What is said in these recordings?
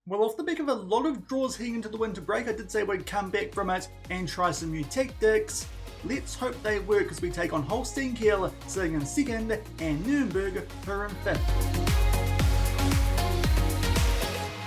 Well, off the back of a lot of draws heading into the winter break, I did say we'd come back from it and try some new tactics. Let's hope they work as we take on Holstein Kiel sitting in second and Nürnberg who are in fifth.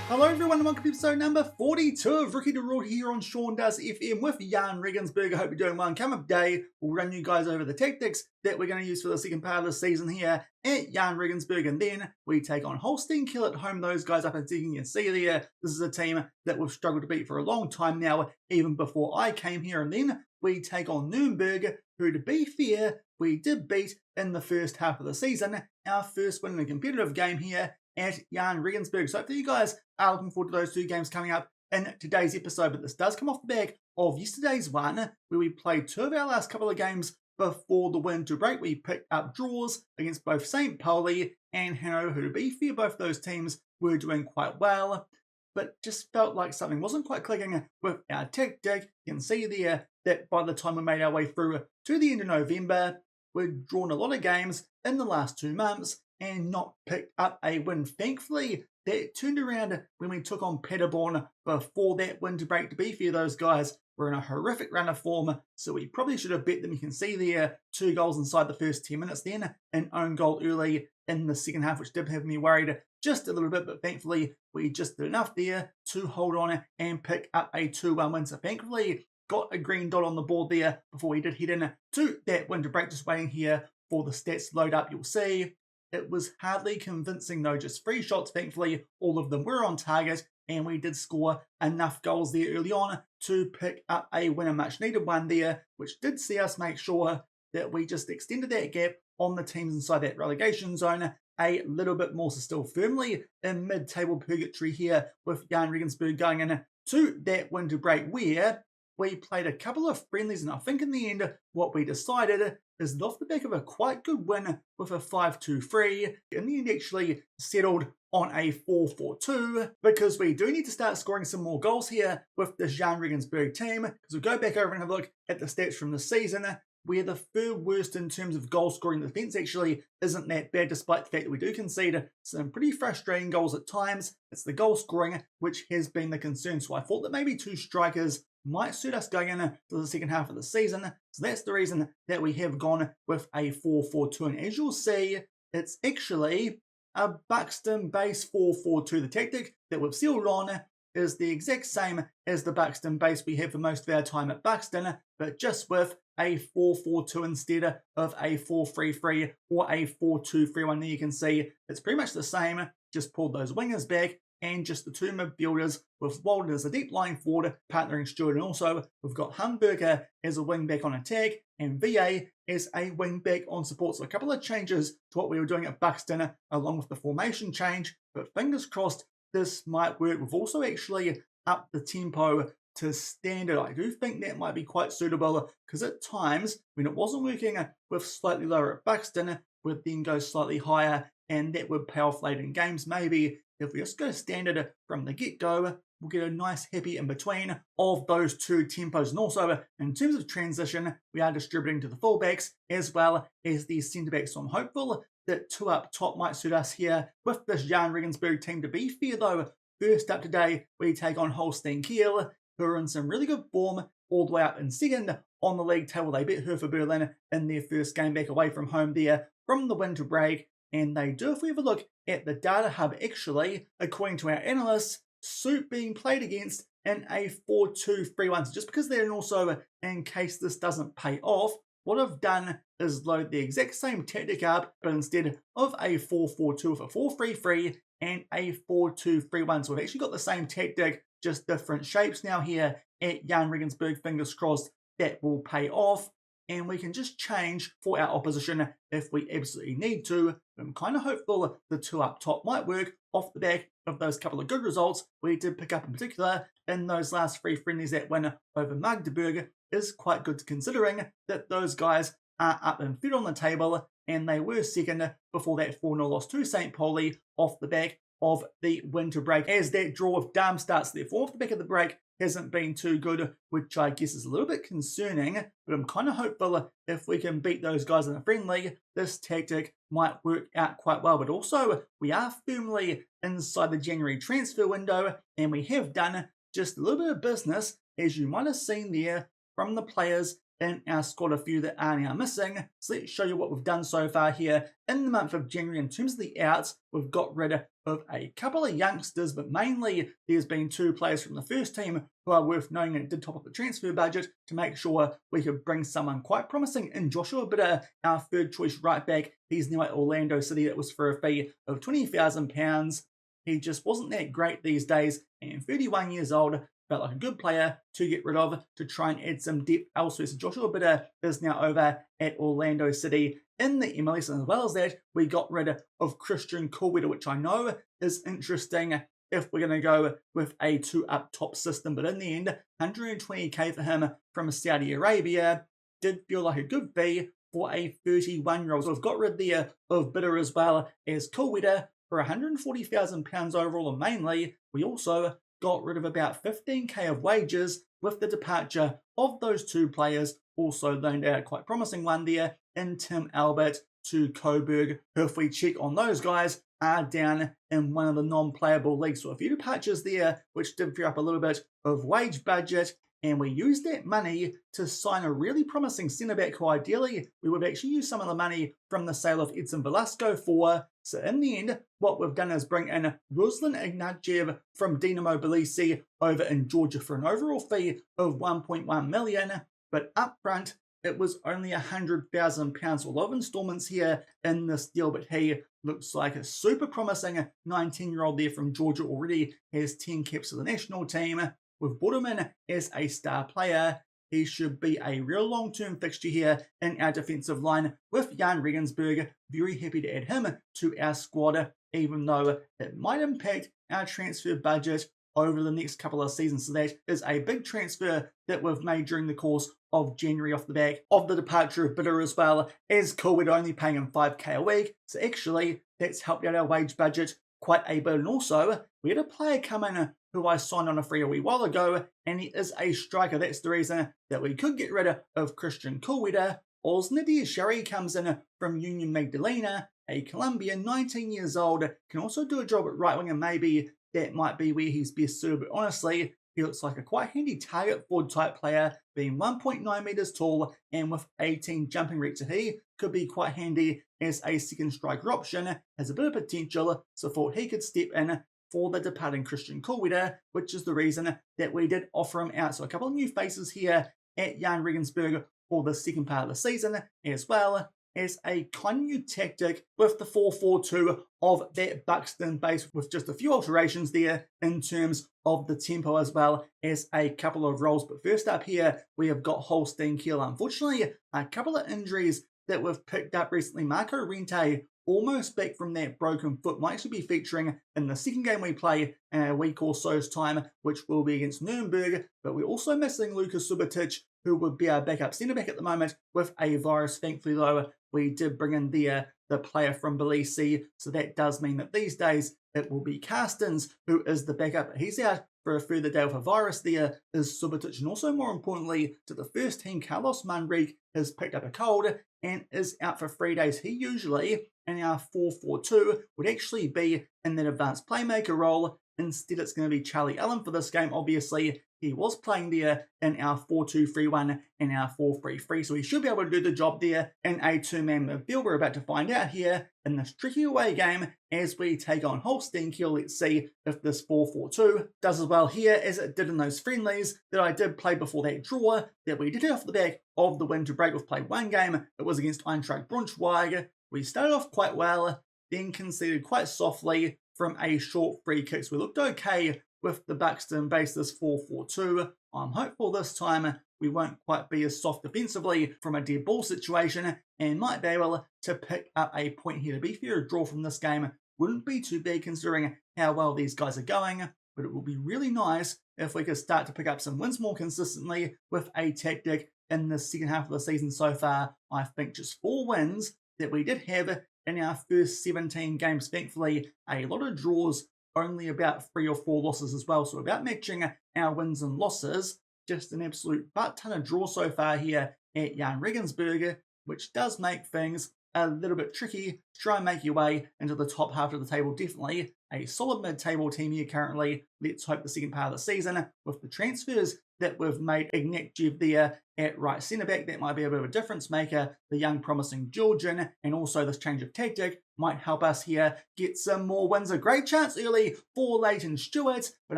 Hello everyone and welcome to episode number 42 of Rookie to Rule here on Shaun Does FM with Jahn Regensburg. I hope you're doing well, and come up day we'll run you guys over the tactics that we're going to use for the second part of the season here at Jahn Regensburg, and then we take on Holstein Kiel at home. Those guys up in second, you can see there, this is a team that we've struggled to beat for a long time now, even before I came here, and then we take on Nürnberg, who to be fair, we did beat in the first half of the season, our first win in a competitive game here at Jahn Regensburg. So hopefully you guys are looking forward to those two games coming up in today's episode, but this does come off the back of yesterday's one, where we played two of our last couple of games before the winter break. We picked up draws against both St. Pauli and Hanover, who to be fair, both those teams were doing quite well, but just felt like something wasn't quite clicking with our tactic. You can see there that by the time we made our way through to the end of November, we'd drawn a lot of games in the last 2 months and not picked up a win. Thankfully, that turned around when we took on Paderborn before that winter break. To be fair, those guys were in a horrific run of form, so we probably should have bet them. You can see there, 2 goals inside the first 10 minutes, then an own goal early in the second half, which did have me worried just a little bit, but thankfully we just did enough there to hold on and pick up a 2-1 win. So thankfully got a green dot on the board there before we did head in to that winter break. Just waiting here for the stats to load up. You'll see it was hardly convincing though, just 3 shots. Thankfully, all of them were on target, and we did score enough goals there early on to pick up a win, a much needed one there, which did see us make sure that we just extended that gap on the teams inside that relegation zone a little bit more. So still firmly in mid-table purgatory here with Jahn Regensburg going in to that winter break, where we played a couple of friendlies, and I think in the end what we decided is that off the back of a quite good win with a 5-2-3, in the end actually settled on a 4-4-2, because we do need to start scoring some more goals here with this Jahn Regensburg team, because we go back over and have a look at the stats from the season. We're the third worst in terms of goal scoring. The defence actually isn't that bad, despite the fact that we do concede some pretty frustrating goals at times. It's the goal scoring which has been the concern, so I thought that maybe 2 strikers might suit us going into the second half of the season. So that's the reason that we have gone with a 4-4-2. And as you'll see, it's actually a Buxton Base 4-4-2. The tactic that we've settled on is the exact same as the Buxton Base we have for most of our time at Buxton, but just with a 4-4-2 instead of a 4-3-3 or a 4-2-3-1. There you can see it's pretty much the same, just pulled those wingers back, and just the 2 midfielders with Walden as a deep lying forward, partnering Stewart, and also we've got Hamburger as a wing back on attack and VA as a wing back on support. So a couple of changes to what we were doing at Buxton along with the formation change, but fingers crossed this might work. We've also actually upped the tempo to standard. I do think that might be quite suitable, because at times when it wasn't working with slightly lower at Buxton, we'd then go slightly higher, and that would pay off late in games. Maybe if we just go standard from the get-go, we'll get a nice happy in between of those 2 tempos. And also, in terms of transition, we are distributing to the fullbacks as well as the centre-backs. So I'm hopeful that 2 up top might suit us here with this Jahn Regensburg team. To be fair though, first up today, we take on Holstein Kiel, who are in some really good form, all the way up in second on the league table. They beat Hertha Berlin in their first game back away from home there from the winter break. And they do, if we have a look at the data hub, actually, according to our analysts, suit being played against in a 4-2-3-1. So just because they're in also, in case this doesn't pay off, what I've done is load the exact same tactic up, but instead of a 4-4-2 with a 4-3-3 and a 4-2-3-1. So we've actually got the same tactic, just different shapes now here at Jahn Regensburg. Fingers crossed that will pay off, and we can just change for our opposition if we absolutely need to. I'm kind of hopeful the 2 up top might work off the back of those couple of good results we did pick up, in particular in those last 3 friendlies. That win over Magdeburg is quite good, considering that those guys are up and fit on the table, and they were second before that 4-0 loss to St. Pauli off the back of the winter break. As that draw with Darmstadt, therefore off the back of the break, hasn't been too good, which I guess is a little bit concerning, but I'm kind of hopeful if we can beat those guys in a friendly, this tactic might work out quite well. But also, we are firmly inside the January transfer window, and we have done just a little bit of business, as you might have seen there from the players in our squad, a few that are now missing. So let's show you what we've done so far here in the month of January. In terms of the outs, we've got rid of a couple of youngsters, but mainly there's been 2 players from the first team who are worth knowing and did top up the transfer budget to make sure we could bring someone quite promising in Joshua Bitter, our third choice right back. He's now at Orlando City. That was for a fee of £20,000. He just wasn't that great these days, and 31 years old, felt like a good player to get rid of to try and add some depth elsewhere. So Joshua Bitter is now over at Orlando City in the MLS. And as well as that, we got rid of Christian Coolweather, which I know is interesting if we're going to go with a 2-up top system. But in the end, 120k for him from Saudi Arabia did feel like a good fee for a 31-year-old. So we've got rid there of Bitter as well as Coolweather for £140,000 overall. And mainly, we also got rid of about 15k of wages with the departure of those 2 players. Also loaned out a quite promising one there in Tim Albert to Coburg, who, if we check on those guys, are down in one of the non-playable leagues. So a few departures there, which did free up a little bit of wage budget, and we used that money to sign a really promising centre-back who ideally we would actually use some of the money from the sale of Edson Velasco for. So in the end, what we've done is bring in Ruslan Ignatjev from Dinamo Tbilisi over in Georgia for an overall fee of 1.1 million. But up front, it was only £100,000. A lot of instalments here in this deal, but he looks like a super promising 19-year-old there from Georgia. Already has 10 caps for the national team. We've brought him in as a star player. He should be a real long-term fixture here in our defensive line with Jahn Regensburg. Very happy to add him to our squad, even though it might impact our transfer budget over the next couple of seasons. So that is a big transfer that we've made during the course of January off the back of the departure of Bitter, as well as Coolweather only paying him 5k a week. So actually, that's helped out our wage budget quite a bit. And also, we had a player come in who I signed on a free a wee while ago, and he is a striker. That's the reason that we could get rid of Christian Coolweather. Osnidir Shari comes in from Union Magdalena, a Colombian, 19 years old, can also do a job at right wing, and maybe that might be where he's best suited. But honestly, he looks like a quite handy target forward type player, being 1.9 metres tall and with 18 jumping reach. So he could be quite handy as a second striker option, has a bit of potential, so thought he could step in for the departing Christian Coolweather, which is the reason that we did offer him out. So a couple of new faces here at Jahn Regensburg for the second part of the season, as well as a kind of new tactic with the 4-4-2 of that Buxton Base, with just a few alterations there in terms of the tempo, as well as a couple of roles. But first up here, we have got Holstein Kiel. Unfortunately, a couple of injuries that we've picked up recently. Marco Rente, almost back from that broken foot, might actually be featuring in the second game we play in a week or so's time, which will be against Nürnberg. But we're also missing Lukas Subotic, who would be our backup centre-back at the moment with a virus. Thankfully, though, we did bring in the player from Tbilisi, so that does mean that these days it will be Carstens who is the backup. He's out for a further day with a virus. There is Subotic, and also more importantly to the first team, Carlos Manrique has picked up a cold and is out for 3 days. He usually, in our 4-4-2, would actually be in that advanced playmaker role. Instead, it's going to be Charlie Allen for this game. Obviously, he was playing there in our 4-2-3-1 and our 4-3-3, so he should be able to do the job there in a two-man midfield. We're about to find out here in this tricky away game as we take on Holstein Kiel. Let's see if this 4-4-2 does as well here as it did in those friendlies that I did play before that draw that we did off the back of the winter break. We've played one game. It was against Eintracht Braunschweig. We started off quite well, then conceded quite softly from a short free kick. So we looked okay with the Buxton Base, this 4-4-2. I'm hopeful this time we won't quite be as soft defensively from a dead ball situation and might be able to pick up a point here. To be fair, a draw from this game wouldn't be too bad considering how well these guys are going, but it would be really nice if we could start to pick up some wins more consistently with a tactic in the second half of the season so far. I think just 4 wins that we did have in our first 17 games. Thankfully, a lot of draws only about 3 or 4 losses as well. So about matching our wins and losses. Just an absolute butt ton of draw so far here at Jahn Regensburg, which does make things a little bit tricky to try and make your way into the top half of the table. Definitely a solid mid-table team here currently. Let's hope the second part of the season, with the transfers that we've made, Ignatjev there at right centre-back, that might be a bit of a difference maker. The young promising Georgian, and also this change of tactic might help us here get some more wins. A great chance early for Leighton Stewart, but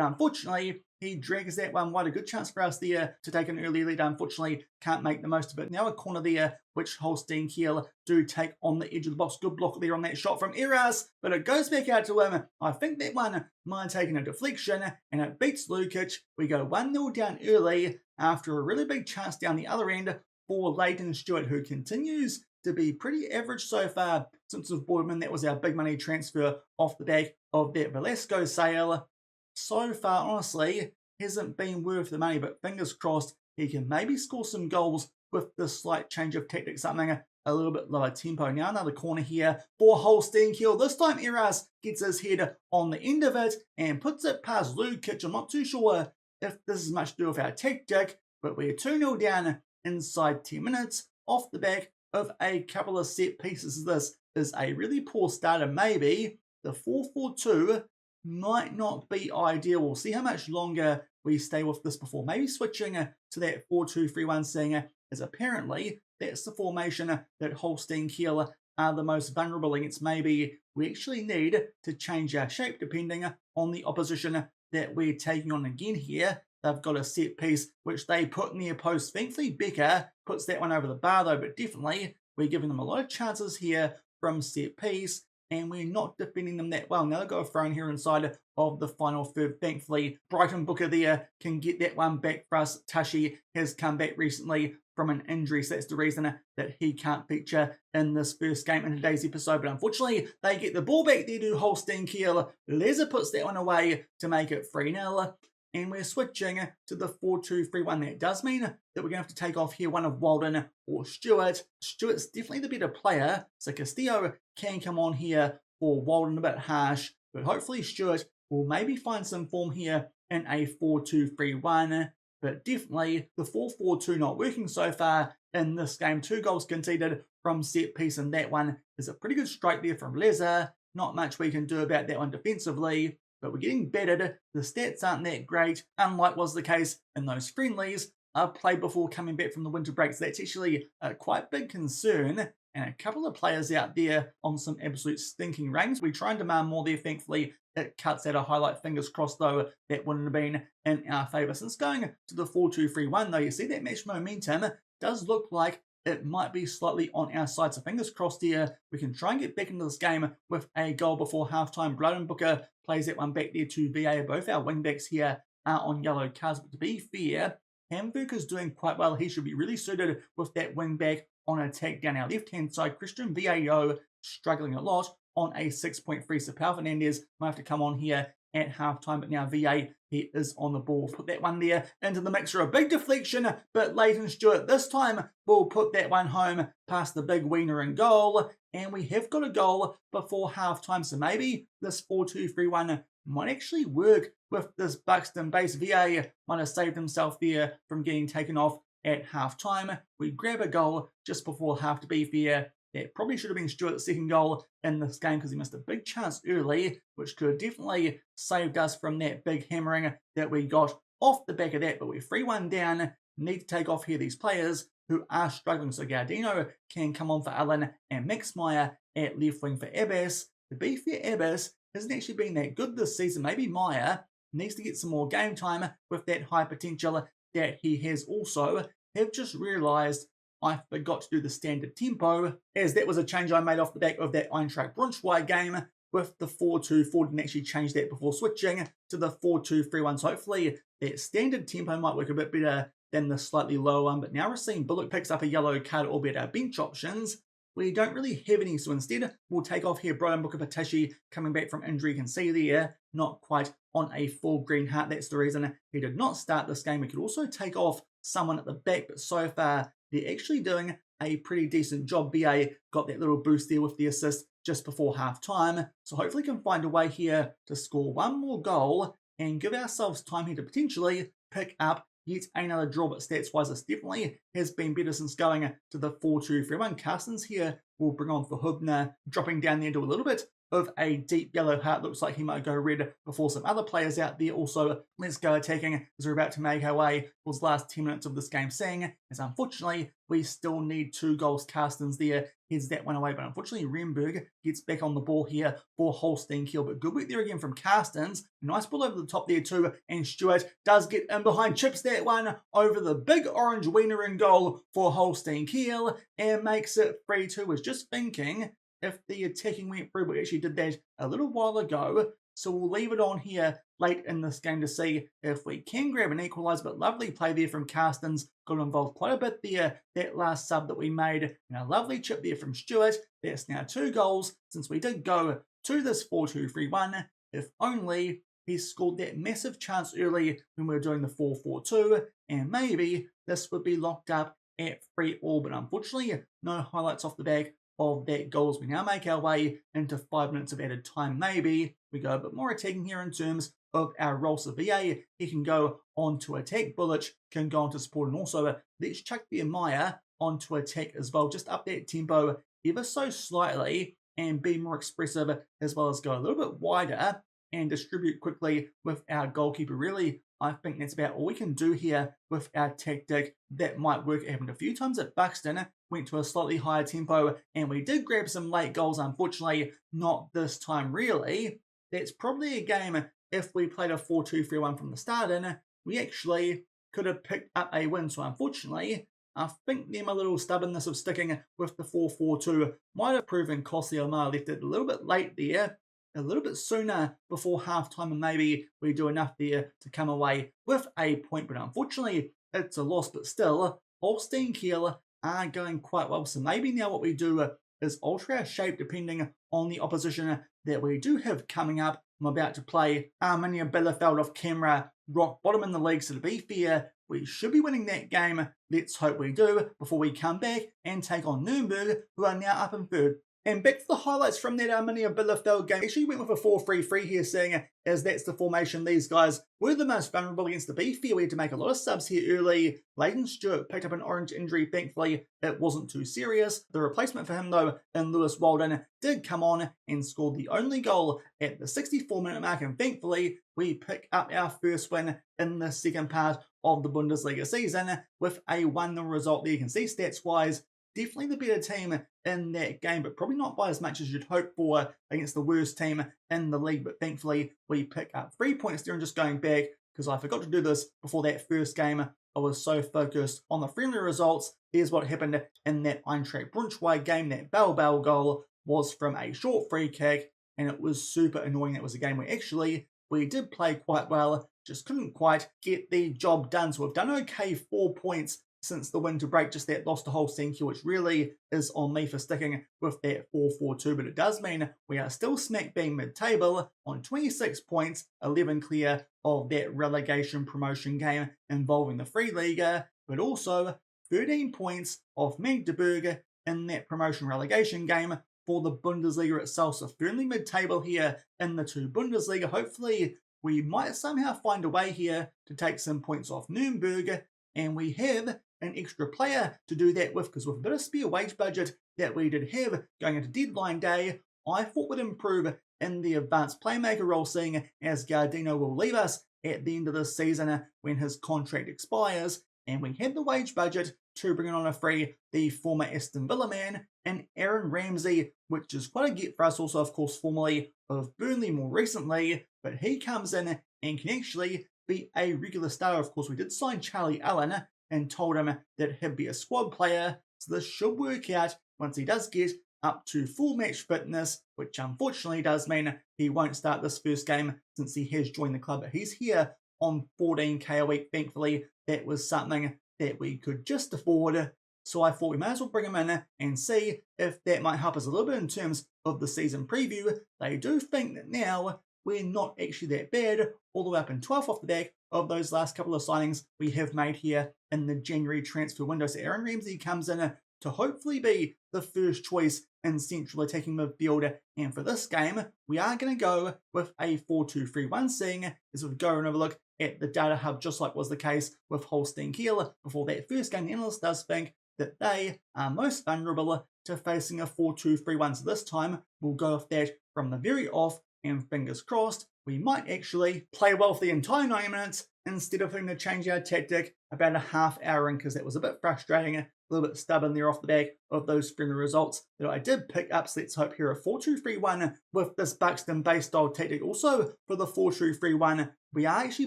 unfortunately he drags that one wide. A good chance for us there to take an early lead. Unfortunately, can't make the most of it. Now a corner there, which Holstein Kiel do take on the edge of the box. Good block there on that shot from Eras, but it goes back out to him. I think that one might have taken a deflection, and it beats Lukic. We go 1-0 down early after a really big chance down the other end for Leighton Stewart, who continues to be pretty average so far since we've bought him in. That was our big money transfer off the back of that Velasco sale. So far, honestly, hasn't been worth the money, but fingers crossed he can maybe score some goals with the slight change of tactics, something a little bit lower tempo. Now another corner here for Holstein Kiel. This time Eras gets his head on the end of it and puts it past Lukic. I'm not too sure if this is much to do with our tactic, but we're 2-0 down inside 10 minutes off the back of a couple of set pieces. This is a really poor starter. Maybe the 4-4-2 might not be ideal. We'll see how much longer we stay with this before maybe switching to that 4-2-3-1, seeing as apparently that's the formation that Holstein Kiel are the most vulnerable against. Maybe we actually need to change our shape depending on the opposition that we're taking on. Again here, they've got a set piece which they put near post. Thankfully Becker puts that one over the bar though, but definitely we're giving them a lot of chances here from set piece, and we're not defending them that well. Now they've got a throw in here inside of the final third. Thankfully, Brighton Booker there can get that one back for us. Tashi has come back recently from an injury, so that's the reason that he can't feature in this first game in today's episode. But unfortunately, they get the ball back there to Holstein Kiel. Leza puts that one away to make it 3-0. And we're switching to the 4-2-3-1. That does mean that we're going to have to take off here one of Walden or Stewart. Stewart's definitely the better player, so Castillo can come on here for Walden, a bit harsh. But hopefully Stewart will maybe find some form here in a 4-2-3-1. But definitely the 4-4-2 not working so far in this game. 2 goals conceded from set piece, and that one is a pretty good strike there from Leza. Not much we can do about that one defensively, but we're getting battered. The stats aren't that great, unlike was the case in those friendlies I've played before coming back from the winter break. So that's actually a quite big concern, and a couple of players out there on some absolute stinking ranks. We try and demand more there. Thankfully, it cuts out a highlight. Fingers crossed, though, that wouldn't have been in our favour. Since going to the 4-2-3-1, though, you see that match momentum does look like it might be slightly on our side. So fingers crossed here, we can try and get back into this game with a goal before halftime. Brighton Booker plays that one back there to VA. Both our wingbacks here are on yellow cards, but to be fair, Hamburg is doing quite well. He should be really suited with that wingback on attack down our left-hand side. Christian VAO struggling a lot on a 6.3. So Pau Fernandez might have to come on here at halftime, but now VA, he is on the ball. Put that one there into the mixer. A big deflection, but Leighton Stewart this time will put that one home past the big wiener and goal. And we have got a goal before halftime, so maybe this 4-2-3-1 might actually work with this Buxton Base. VA might have saved himself there from getting taken off at halftime. We grab a goal just before half, to be fair. That probably should have been Stewart's second goal in this game because he missed a big chance early, which could have definitely saved us from that big hammering that we got off the back of that. But we're 3-1 down. Need to take off here these players who are struggling. So Gardino can come on for Allen and Max Meyer at left wing for Abbas. To be fair, Abbas hasn't actually been that good this season. Maybe Meyer needs to get some more game time with that high potential that he has. Also, have just realised I forgot to do the standard tempo, as that was a change I made off the back of that Eintracht Braunschweig game with the 4-2-4. Didn't actually change that before switching to the 4-2-3-1. So hopefully that standard tempo might work a bit better than the slightly lower one. But now we're seeing Bullock picks up a yellow card, albeit our bench options. We don't really have any, so instead we'll take off here Brian Booker Patashi coming back from injury. You can see there, not quite on a full green heart. That's the reason he did not start this game. We could also take off someone at the back, but so far they're actually doing a pretty decent job. BA got that little boost there with the assist just before half time. So hopefully can find a way here to score one more goal and give ourselves time here to potentially pick up yet another draw. But stats-wise, this definitely has been better since going to the 4-2-3-1. Carstens here will bring on for Hubner, dropping down there to a little bit of a deep yellow heart. Looks like he might go red before some other players out there. Also, let's go attacking as we're about to make our way towards the last 10 minutes of this game, seeing as unfortunately we still need 2 goals. Carstens there heads that one away, but unfortunately Renberg gets back on the ball here for Holstein Kiel. But good work there again from Carstens. Nice ball over the top there too, and Stewart does get in behind, chips that one over the big orange wiener in goal for Holstein Kiel and makes it 3-2. Was just thinking if the attacking went through, we actually did that a little while ago. So we'll leave it on here late in this game to see if we can grab an equaliser. But lovely play there from Carstens. Got involved quite a bit there, that last sub that we made. And a lovely chip there from Stewart. That's now 2 goals since we did go to this 4-2-3-1. If only he scored that massive chance early when we were doing the 4-4-2. And maybe this would be locked up at 3-3. But unfortunately, no highlights off the back of that goal as we now make our way into 5 minutes of added time. Maybe we go a bit more attacking here in terms of our role. So VA, he can go on to attack. Bullich can go on to support, and also let's chuck the Maya onto attack as well. Just up that tempo ever so slightly and be more expressive, as well as go a little bit wider and distribute quickly with our goalkeeper. Really, I think that's about all we can do here with our tactic. That might work. It happened a few times at Buxton, went to a slightly higher tempo, and we did grab some late goals. Unfortunately, not this time really. That's probably a game, if we played a 4-2-3-1 from the start in, we actually could have picked up a win. So unfortunately, I think them a little stubbornness of sticking with the 4-4-2 might have proven costly. I might have left it a little bit late there, a little bit sooner before halftime, and maybe we do enough there to come away with a point. But unfortunately, it's a loss. But still, Holstein Kiel are going quite well. So maybe now what we do is alter our shape depending on the opposition that we do have coming up. I'm about to play Arminia Bielefeld off camera, rock bottom in the league. So to be fair, we should be winning that game. Let's hope we do before we come back and take on Nürnberg, who are now up in third. And back to the highlights from that Arminia Bielefeld game. Actually went with a 4-3-3 here, seeing as that's the formation. These guys were the most vulnerable against. The be fair, we had to make a lot of subs here early. Leighton Stewart picked up an orange injury. Thankfully, it wasn't too serious. The replacement for him, though, in Lewis Walden, did come on and scored the only goal at the 64-minute mark. And thankfully, we pick up our first win in the second part of the Bundesliga season with a 1-0 result there. You can see stats-wise, definitely the better team in that game, but probably not by as much as you'd hope for against the worst team in the league. But thankfully, we pick up 3 points there. And just going back, because I forgot to do this before that first game, I was so focused on the friendly results. Here's what happened in that Eintracht Braunschweig game. That Bell goal was from a short free kick, and it was super annoying. That was a game where actually we did play quite well, just couldn't quite get the job done. So we've done okay, 4 points since the winter break. Just that loss to Holstein Kiel, which really is on me for sticking with that 4-4-2. But it does mean we are still smack bang mid-table on 26 points, 11 clear of that relegation promotion game involving the Free Liga, but also 13 points off Magdeburg in that promotion relegation game for the Bundesliga itself. So firmly mid-table here in the 2 Bundesliga. Hopefully we might somehow find a way here to take some points off Nürnberg, and we have an extra player to do that with, because with a bit of spare wage budget that we did have going into deadline day, I thought would improve in the advanced playmaker role, seeing as Gardino will leave us at the end of this season when his contract expires, and we had the wage budget to bring on a free the former Aston Villa man and Aaron Ramsey, which is quite a get for us. Also, of course, formerly of Burnley more recently, but he comes in and can actually be a regular starter. Of course, we did sign Charlie Allen and told him that he'd be a squad player, so this should work out once he does get up to full match fitness, which unfortunately does mean he won't start this first game since he has joined the club. But he's here on 14k a week. Thankfully, that was something that we could just afford, so I thought we might as well bring him in and see if that might help us a little bit in terms of the season preview. They do think that now we're not actually that bad, all the way up in 12th off the back of those last couple of signings we have made here in the January transfer window. So Aaron Ramsey comes in to hopefully be the first choice in central attacking midfield. And for this game, we are going to go with a 4-2-3-1, seeing as we go and have a look at the data hub, just like was the case with Holstein Kiel before that first game. The analyst does think that they are most vulnerable to facing a 4-2-3-1. So this time, we'll go with that from the very off, and fingers crossed, we might actually play well for the entire 90 minutes instead of having to change our tactic about a half hour in, because that was a bit frustrating, a little bit stubborn there off the back of those friendly results that I did pick up. So let's hope here a 4-2-3-1 with this Buxton Base style tactic. Also for the 4-2-3-1, we are actually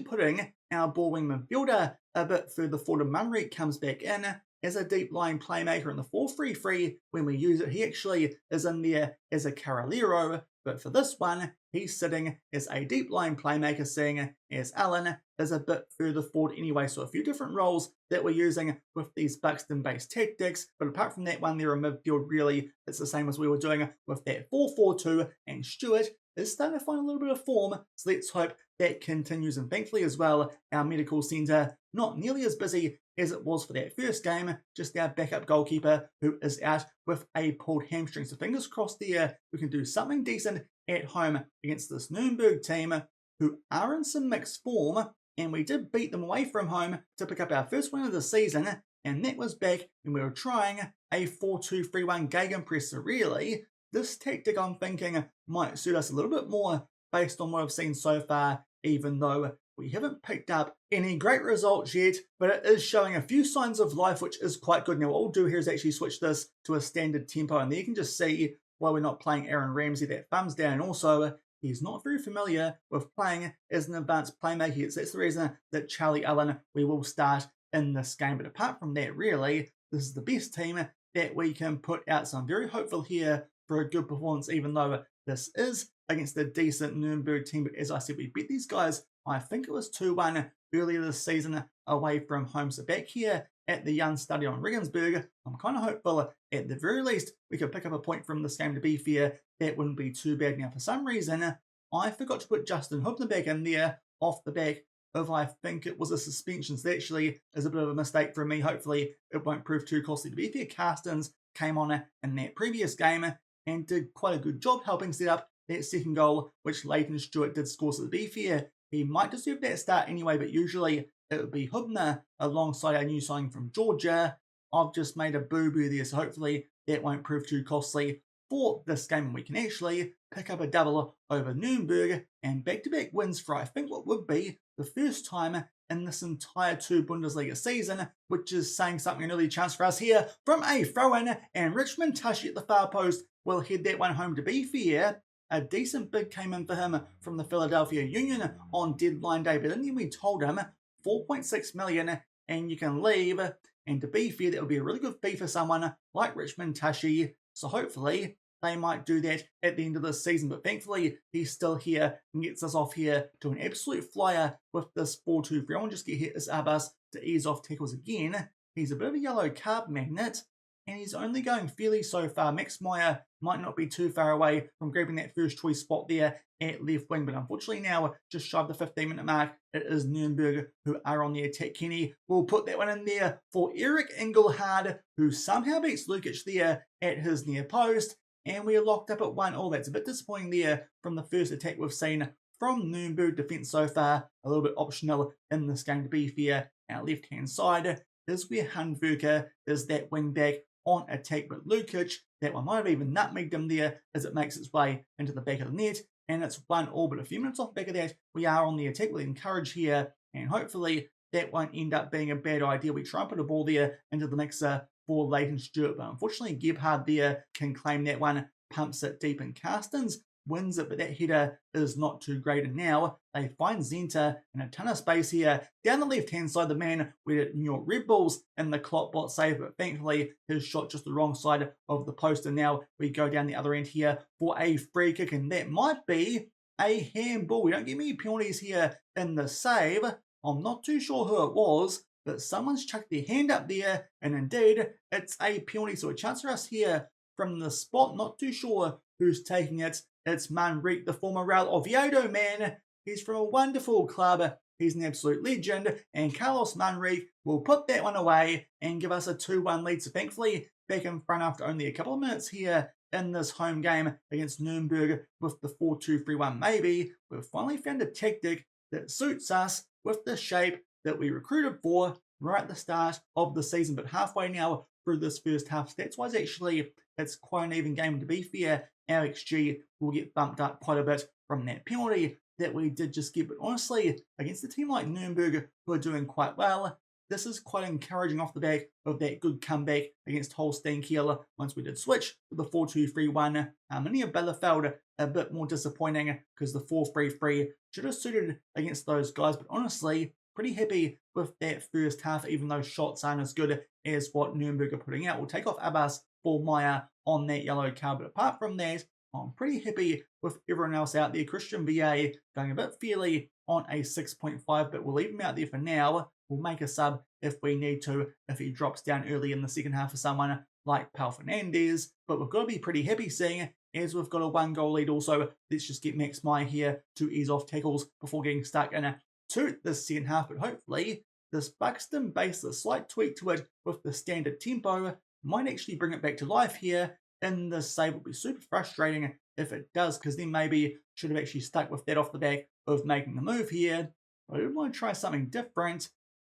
putting our ball wing midfielder a bit further forward. Munrique comes back in as a deep line playmaker in the 4-3-3. When we use it, he actually is in there as a Carrilero, but for this one, he's sitting as a deep line playmaker, seeing as Alan is a bit further forward anyway. So a few different roles that we're using with these Buxton Base tactics, but apart from that one there in midfield, really it's the same as we were doing with that 4-4-2, and Stewart is starting to find a little bit of form, so let's hope that continues. And thankfully as well, our medical centre not nearly as busy as it was for that first game, just our backup goalkeeper who is out with a pulled hamstring. So fingers crossed there we can do something decent at home against this Nürnberg team who are in some mixed form, and we did beat them away from home to pick up our first win of the season, and that was back when we were trying a 4-2-3-1 gegenpress. So really, this tactic I'm thinking might suit us a little bit more based on what I've seen so far, even though we haven't picked up any great results yet, but it is showing a few signs of life, which is quite good. Now, what we'll do here is actually switch this to a standard tempo, and there you can just see why we're not playing Aaron Ramsey, that thumbs down, and also he's not very familiar with playing as an advanced playmaker, so that's the reason that Charlie Allen we will start in this game. But apart from that, really, this is the best team that we can put out, so I'm very hopeful here for a good performance, even though this is against a decent Nürnberg team. But as I said, we beat these guys, I think it was 2-1 earlier this season away from home. So back here at the Jahn Stadion Regensburg, I'm kind of hopeful at the very least we could pick up a point from this game. To be fair, that wouldn't be too bad. Now, for some reason, I forgot to put Justin Hubner back in there off the back of, I think it was a suspension. So that actually is a bit of a mistake from me. Hopefully it won't prove too costly. To be fair, Carstens came on in that previous game and did quite a good job helping set up that second goal, which Leighton Stewart did score. So to be fair, he might deserve that start anyway, but usually it would be Hubner alongside our new signing from Georgia. I've just made a boo-boo there, so hopefully that won't prove too costly for this game, and we can actually pick up a double over Nürnberg and back-to-back wins for, I think, what would be the first time in this entire 2 Bundesliga season, which is saying something. An early chance for us here from a throw-in, and Richmond Tashi at the far post will head that one home. To be fair, a decent bid came in for him from the Philadelphia Union on deadline day, but then we told him 4.6 million and you can leave. And to be fair, that would be a really good fee for someone like Richmond Tashi. So hopefully they might do that at the end of the season. But thankfully, he's still here and gets us off here to an absolute flyer with this 4-2-3. I want to just get his Abbas to ease off tackles again. He's a bit of a yellow card magnet, and he's only going fairly so far. Max Meyer might not be too far away from grabbing that first choice spot there at left wing, but unfortunately now, just shy of the 15-minute mark, it is Nürnberg who are on the attack. Kenny will put that one in there for Eric Engelhard, who somehow beats Lukic there at his near post, and we are locked up at 1-1. That's a bit disappointing there from the first attack we've seen from Nürnberg defence so far. A little bit optional in this game. To be fair, our left-hand side is where Handwerker is that wing back on attack, but Lukic, that one might have even nutmegged him there as it makes its way into the back of the net, and it's 1-1. But a few minutes off the back of that, we are on the attack. We'll encourage here, and hopefully that won't end up being a bad idea. We try and put a ball there into the mixer for Leighton Stewart, but unfortunately Gebhard there can claim that one, pumps it deep, and Carstens wins it, but that header is not too great. And now they find Zenta in a ton of space here down the left-hand side. The man with New York Red Bulls in the clock bot save, but thankfully his shot just the wrong side of the post. And now we go down the other end here for a free kick, and that might be a handball. We don't get many penalties here in the save. I'm not too sure who it was, but someone's chucked their hand up there, and indeed it's a penalty. So a chance for us here from the spot. Not too sure who's taking it. It's Manrique, the former Real Oviedo man. He's from a wonderful club He's an absolute legend, and Carlos Manrique will put that one away and give us a 2-1 lead. So thankfully, back in front after only a couple of minutes here in this home game against Nürnberg with the 4-2-3-1 maybe. We've finally found a tactic that suits us with the shape that we recruited for right at the start of the season, but halfway now through this first half. Stats-wise, actually, it's quite an even game. To be fair, our XG will get bumped up quite a bit from that penalty that we did just get. But honestly, against a team like Nürnberg, who are doing quite well, this is quite encouraging off the back of that good comeback against Holstein Kiel once we did switch to the 4-2-3-1. Arminia Bielefeld a bit more disappointing because the 4-3-3 should have suited against those guys. But honestly, pretty happy with that first half, even though shots aren't as good as what Nürnberg are putting out. We'll take off Abbas for Meyer on that yellow card. But apart from that, I'm pretty happy with everyone else out there. Christian VA going a bit fairly on a 6.5, but we'll leave him out there for now. We'll make a sub if we need to, if he drops down early in the second half for someone like Pal Fernandez. But we've got to be pretty happy seeing as we've got a 1-goal lead also. Let's just get Max Meyer here to ease off tackles before getting stuck in to this second half. But hopefully this Buxton Base, a slight tweak to it with the standard tempo, might actually bring it back to life here in the save. Will be super frustrating if it does, because then maybe should have actually stuck with that off the back of making the move here. I do want to try something different.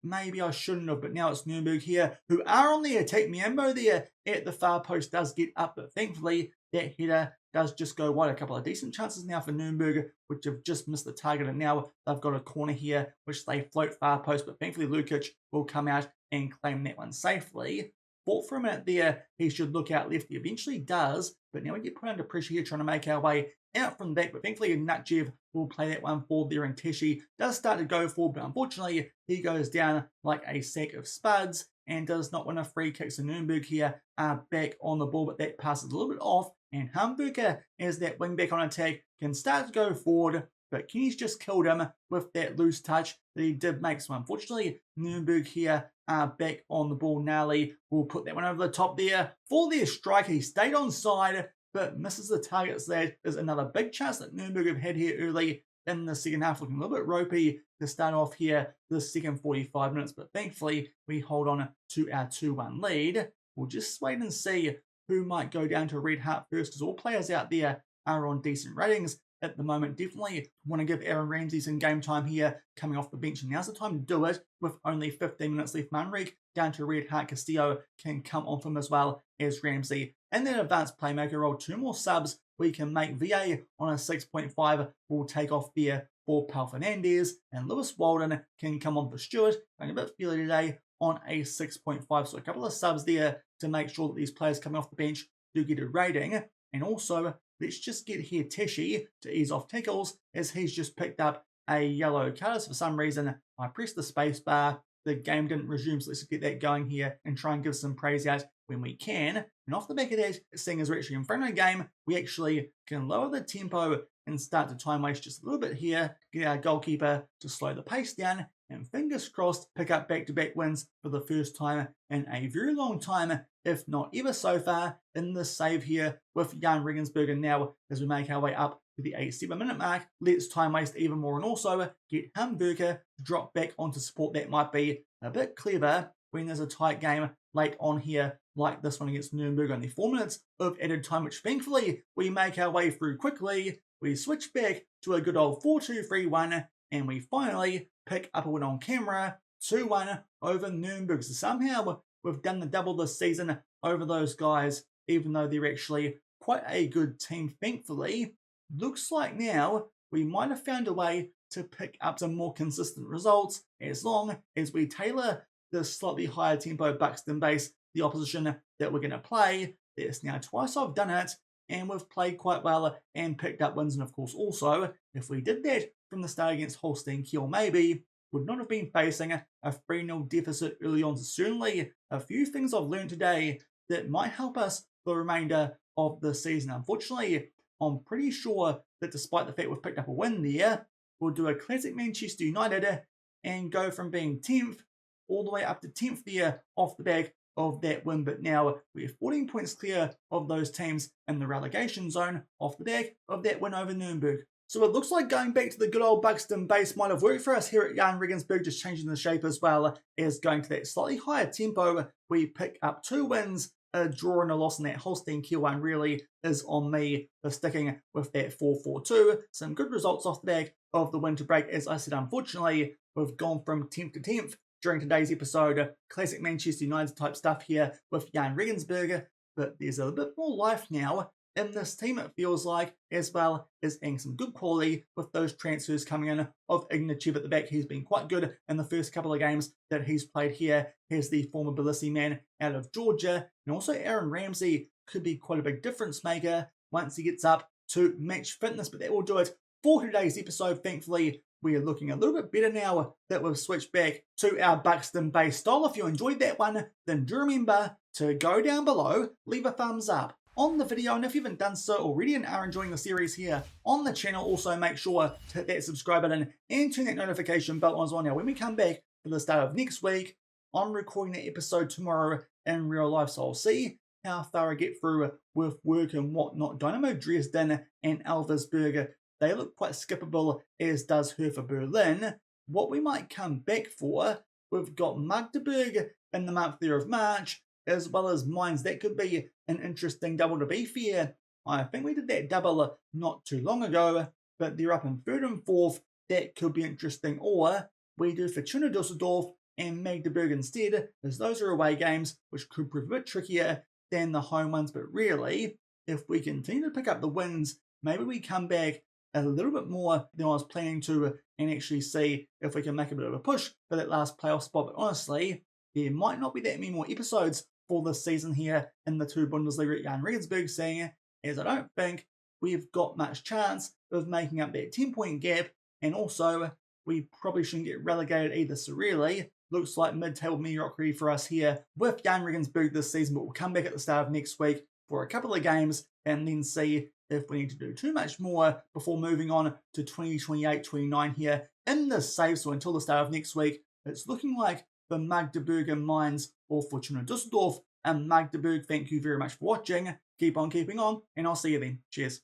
Maybe I shouldn't have, but now it's Nürnberg here, who are on the attack. Miambo there at the far post does get up, but thankfully that header does just go wide. A couple of decent chances now for Nürnberg, which have just missed the target, and now they've got a corner here, which they float far post, but thankfully Lukic will come out and claim that one safely. Fought for a minute there, he should look out left. He eventually does, but now we get put under pressure here trying to make our way out from the back, but thankfully Natjev will play that one forward there, and Teshi does start to go forward, but unfortunately he goes down like a sack of spuds and does not win a free kick. So Nürnberg here are back on the ball, but that passes a little bit off, and Hamburger, as that wing back on attack, can start to go forward, but Kenny's just killed him with that loose touch that he did make. So unfortunately Nürnberg here are back on the ball. Nally will put that one over the top there for their striker. He stayed on side, but misses the target. So that is another big chance that Nürnberg have had here early in the second half, looking a little bit ropey to start off here the second 45 minutes, but thankfully we hold on to our 2-1 lead. We'll just wait and see who might go down to Red Heart first, because all players out there are on decent ratings at the moment. Definitely want to give Aaron Ramsey some game time here coming off the bench, and now's the time to do it with only 15 minutes left. Manrique down to Red Heart. Castillo can come off him as well as Ramsey. And then advanced playmaker role, 2 more subs we can make. VA on a 6.5 will take off there for Pal Fernandez, and Lewis Walden can come on for Stewart, going a bit feely today on a 6.5. So a couple of subs there to make sure that these players coming off the bench do get a rating. And also, let's just get here Teshi to ease off tackles, as he's just picked up a yellow card. So for some reason, I pressed the space bar, the game didn't resume, so let's get that going here and try and give some praise out when we can. And off the back of that, seeing as we're actually in front of the game, we actually can lower the tempo and start to time waste just a little bit here, get our goalkeeper to slow the pace down, and fingers crossed, pick up back-to-back wins for the first time in a very long time, if not ever so far, in this save here with Jahn Regensburg. And now, as we make our way up to the 7-minute mark, let's time waste even more and also get Hamburger to drop back onto support. That might be a bit clever when there's a tight game late on here, like this one against Nürnberg. Only 4 minutes of added time, which thankfully we make our way through quickly. We switch back to a good old 4-2-3-1, and we finally pick up a win on camera, 2-1 over Nürnberg. So somehow we've done the double this season over those guys, even though they're actually quite a good team, thankfully. Looks like now we might have found a way to pick up some more consistent results, as long as we tailor the slightly higher tempo Buxton Base, the opposition that we're going to play. There's now twice I've done it, and we've played quite well and picked up wins. And of course also, if we did that from the start against Holstein Kiel, maybe would not have been facing a 3-0 deficit early on. So certainly a few things I've learned today that might help us for the remainder of the season. Unfortunately, I'm pretty sure that despite the fact we've picked up a win there, we'll do a classic Manchester United and go from being 10th all the way up to 10th there off the back of that win. But now we're 14 points clear of those teams in the relegation zone off the back of that win over Nürnberg. So it looks like going back to the good old Buxton Base might have worked for us here at Jahn Regensburg, just changing the shape as well as going to that slightly higher tempo. We pick up 2 wins, a draw and a loss in that Holstein Kiel one really is on me for sticking with that 4-4-2. Some good results off the back of the winter break. As I said, unfortunately, we've gone from 10th to 10th during today's episode. Classic Manchester United type stuff here with Jahn Regensburg, but there's a bit more life now in this team, it feels like, as well as adding some good quality with those transfers coming in of Ignachev at the back. He's been quite good in the first couple of games that he's played here. Here's the former Bielefeld man out of Georgia, and also Aaron Ramsey could be quite a big difference maker once he gets up to match fitness, but that will do it for today's episode. Thankfully, we are looking a little bit better now that we've switched back to our Buxton Base style. If you enjoyed that one, then do remember to go down below, leave a thumbs up on the video, and if you haven't done so already and are enjoying the series here on the channel, also make sure to hit that subscribe button and turn that notification bell on as well. Now, when we come back for the start of next week, I'm recording that episode tomorrow in real life, so I'll see how far I get through with work and whatnot. Dynamo Dresden and Elversberg, they look quite skippable, as does Hertha Berlin. What we might come back for, we've got Magdeburg in the month there of March, as well as Mainz. That could be an interesting double, to be fair. I think we did that double not too long ago, but they're up in 3rd and 4th. That could be interesting. Or we do Fortuna Dusseldorf and Magdeburg instead, as those are away games, which could prove a bit trickier than the home ones. But really, if we continue to pick up the wins, maybe we come back a little bit more than I was planning to and actually see if we can make a bit of a push for that last playoff spot. But honestly, there might not be that many more episodes for this season here in the 2 Bundesliga at Jahn Regensburg, seeing as I don't think we've got much chance of making up that 10-point gap, and also we probably shouldn't get relegated either. So really, looks like mid-table mediocrity for us here with Jahn Regensburg this season, but we'll come back at the start of next week for a couple of games and then see if we need to do too much more before moving on to 2028-29 here in this save. So until the start of next week, it's looking like the Magdeburg and Mainz or Fortuna Dusseldorf and Magdeburg. Thank you very much for watching. Keep on keeping on, and I'll see you then. Cheers.